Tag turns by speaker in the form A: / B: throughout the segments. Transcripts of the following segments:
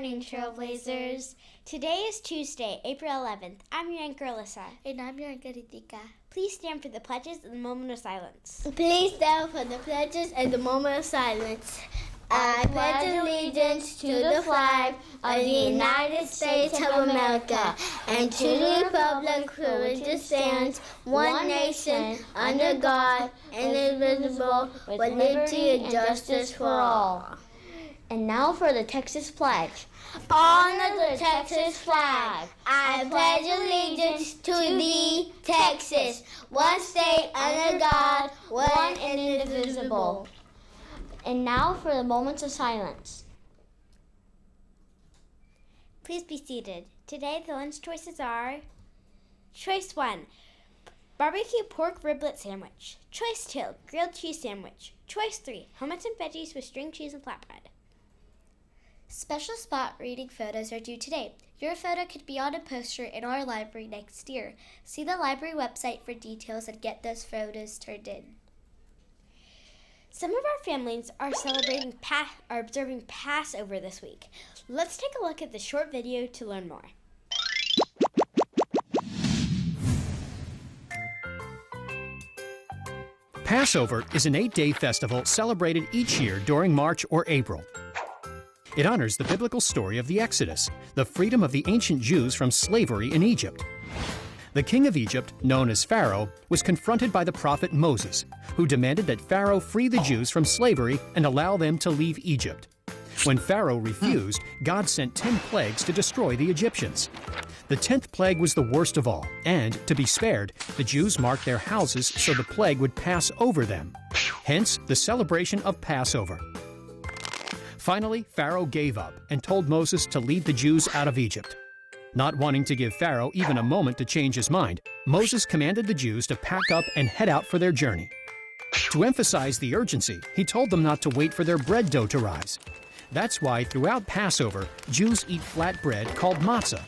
A: morning, Trailblazers. Today is Tuesday, April 11th. I'm your anchor, Alyssa.
B: And I'm your anchor, Ritika.
A: Please stand for the pledges and the moment of silence.
B: Please stand for the pledges and the moment of silence. I pledge allegiance to the flag of the United States of America and to the republic for which it stands, one nation, under God, indivisible, with liberty and justice for all.
A: And now for the Texas pledge.
B: Honor the Texas flag. I pledge allegiance to thee, Texas, one state under God, one and indivisible.
A: And now for the moments of silence. Please be seated. Today the lunch choices are: Choice 1, barbecue pork riblet sandwich. Choice 2, grilled cheese sandwich. Choice 3, hummus and veggies with string cheese and flatbread.
B: Special spot reading photos are due today. Your photo could be on a poster in our library next year. See the library website for details and get those photos turned in.
A: Some of our families are observing Passover this week. Let's take a look at the short video to learn more.
C: Passover is an 8-day festival celebrated each year during March or April. It honors the biblical story of the Exodus, the freedom of the ancient Jews from slavery in Egypt. The king of Egypt, known as Pharaoh, was confronted by the prophet Moses, who demanded that Pharaoh free the Jews from slavery and allow them to leave Egypt. When Pharaoh refused, God sent 10 plagues to destroy the Egyptians. The 10th plague was the worst of all, and, to be spared, the Jews marked their houses so the plague would pass over them. Hence, the celebration of Passover. Finally, Pharaoh gave up and told Moses to lead the Jews out of Egypt. Not wanting to give Pharaoh even a moment to change his mind, Moses commanded the Jews to pack up and head out for their journey. To emphasize the urgency, he told them not to wait for their bread dough to rise. That's why throughout Passover, Jews eat flat bread called matzah.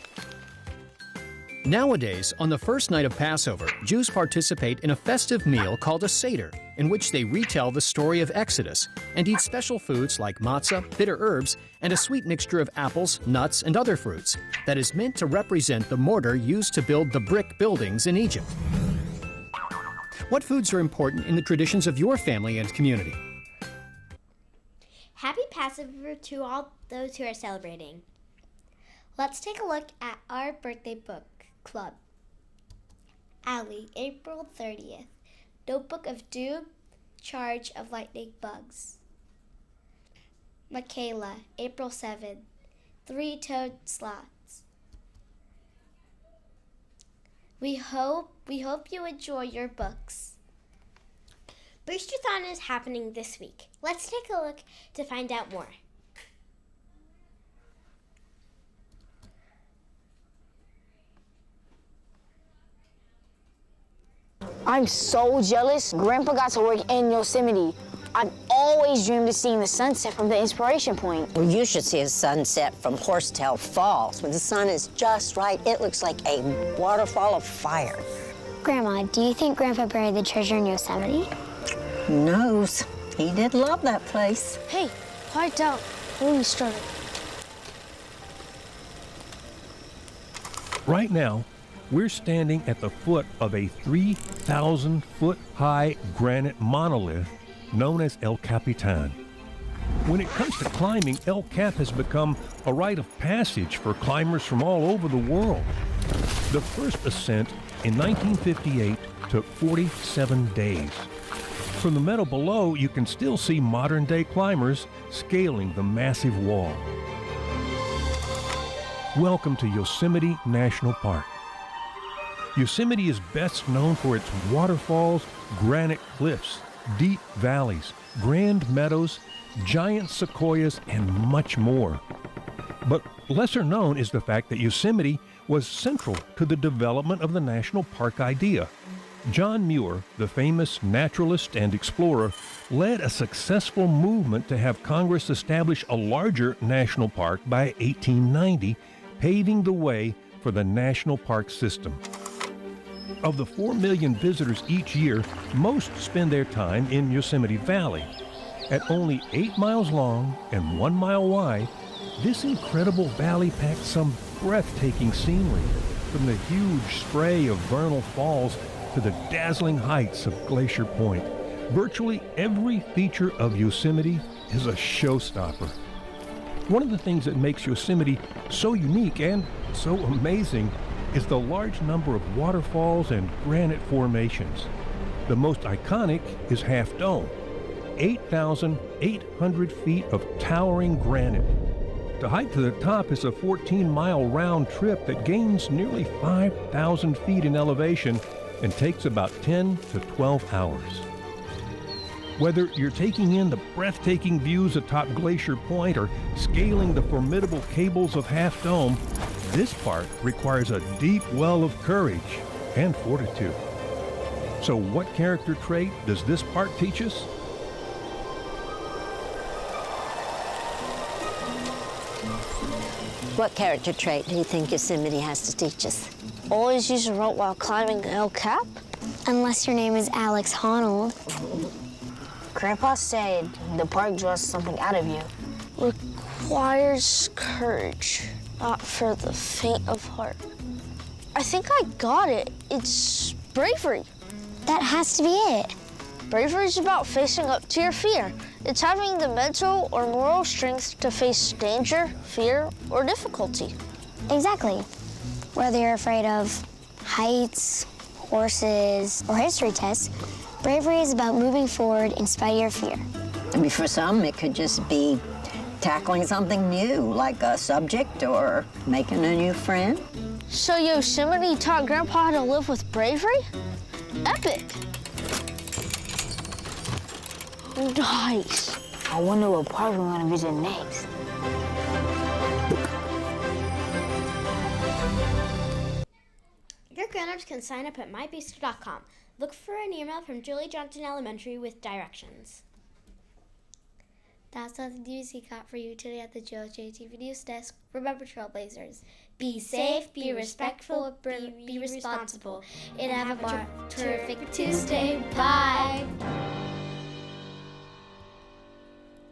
C: Nowadays, on the first night of Passover, Jews participate in a festive meal called a Seder, in which they retell the story of Exodus and eat special foods like matzah, bitter herbs, and a sweet mixture of apples, nuts, and other fruits that is meant to represent the mortar used to build the brick buildings in Egypt. What foods are important in the traditions of your family and community?
A: Happy Passover to all those who are celebrating.
B: Let's take a look at our birthday book club. Allie, April 30th. Notebook of Doom, Charge of Lightning Bugs. Michaela, April 7th. Three-toed sloths. We hope you enjoy your books.
A: Boosterthon is happening this week. Let's take a look to find out more.
D: I'm so jealous. Grandpa got to work in Yosemite. I've always dreamed of seeing the sunset from the Inspiration Point.
E: Well, you should see a sunset from Horsetail Falls. When the sun is just right, it looks like a waterfall of fire.
F: Grandma, do you think Grandpa buried the treasure in Yosemite?
E: Who knows? He did love that place.
B: Hey, quiet down. We'll start it.
G: Right now, we're standing at the foot of a 3,000-foot-high granite monolith known as El Capitan. When it comes to climbing, El Cap has become a rite of passage for climbers from all over the world. The first ascent in 1958 took 47 days. From the meadow below, you can still see modern-day climbers scaling the massive wall. Welcome to Yosemite National Park. Yosemite is best known for its waterfalls, granite cliffs, deep valleys, grand meadows, giant sequoias, and much more. But lesser known is the fact that Yosemite was central to the development of the national park idea. John Muir, the famous naturalist and explorer, led a successful movement to have Congress establish a larger national park by 1890, paving the way for the national park system. Of the 4 million visitors each year, most spend their time in Yosemite Valley. At only 8 miles long and 1 mile wide, This incredible valley packs some breathtaking scenery, from the huge spray of vernal falls to the dazzling heights of Glacier Point. Virtually every feature of Yosemite is a showstopper. One of the things that makes Yosemite so unique and so amazing is the large number of waterfalls and granite formations. The most iconic is Half Dome, 8,800 feet of towering granite. The hike to the top is a 14-mile round trip that gains nearly 5,000 feet in elevation and takes about 10 to 12 hours. Whether you're taking in the breathtaking views atop Glacier Point or scaling the formidable cables of Half Dome, this part requires a deep well of courage and fortitude. So what character trait does this part teach us?
E: What character trait do you think Yosemite has to teach us?
D: Always use a rope while climbing El Cap?
F: Unless your name is Alex Honnold.
D: Grandpa said the park draws something out of you. Requires courage, not for the faint of heart. I think I got it. It's bravery.
F: That has to be it.
D: Bravery is about facing up to your fear. It's having the mental or moral strength to face danger, fear, or difficulty.
F: Exactly. Whether you're afraid of heights, horses, or history tests, bravery is about moving forward in spite of your fear.
E: I mean, for some, it could just be tackling something new, like a subject or making a new friend.
D: So Yosemite taught Grandpa how to live with bravery? Epic. Nice. I wonder what park we're going to visit next.
A: Your grown-ups can sign up at mybooster.com. Look for an email from Julie Johnson Elementary with directions.
B: That's all the news we got for you today at the JLJ TV News Desk. Remember, Trailblazers, be safe, be respectful, be responsible, and have a terrific Tuesday. Bye.